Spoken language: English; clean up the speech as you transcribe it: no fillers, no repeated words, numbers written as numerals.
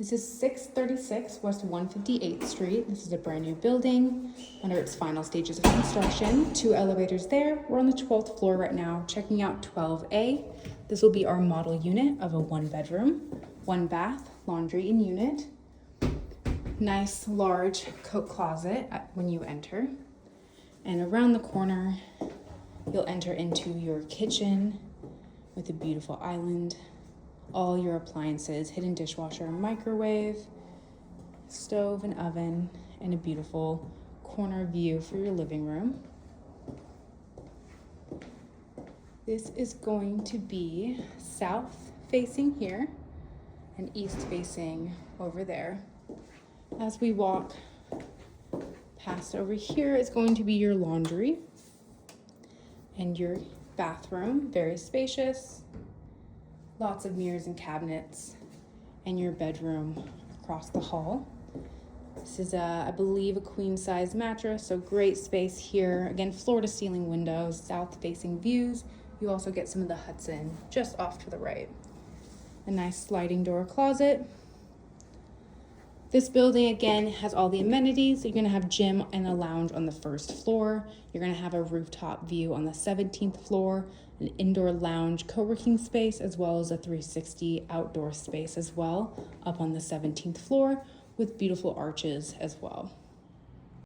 This is 636 West 158th Street. This is a brand new building under its final stages of construction. 2 elevators there. We're on the 12th floor right now, checking out 12A. This will be our model unit of a 1-bedroom, 1 bath, laundry in unit. Nice large coat closet when you enter. And around the corner, you'll enter into your kitchen with a beautiful island. All your appliances, hidden dishwasher, microwave, stove and oven, and a beautiful corner view for your living room. This is going to be south facing here and east facing over there. As we walk past over here is going to be your laundry and your bathroom, very spacious. Lots of mirrors and cabinets, and your bedroom across the hall. This is, I believe, a queen-size mattress, so great space here. Again, floor-to-ceiling windows, south-facing views. You also get some of the Hudson just off to the right. A nice sliding door closet. This building, again, has all the amenities. You're gonna have gym and a lounge on the 1st floor. You're gonna have a rooftop view on the 17th floor, an indoor lounge co-working space, as well as a 360 outdoor space as well up on the 17th floor with beautiful arches as well.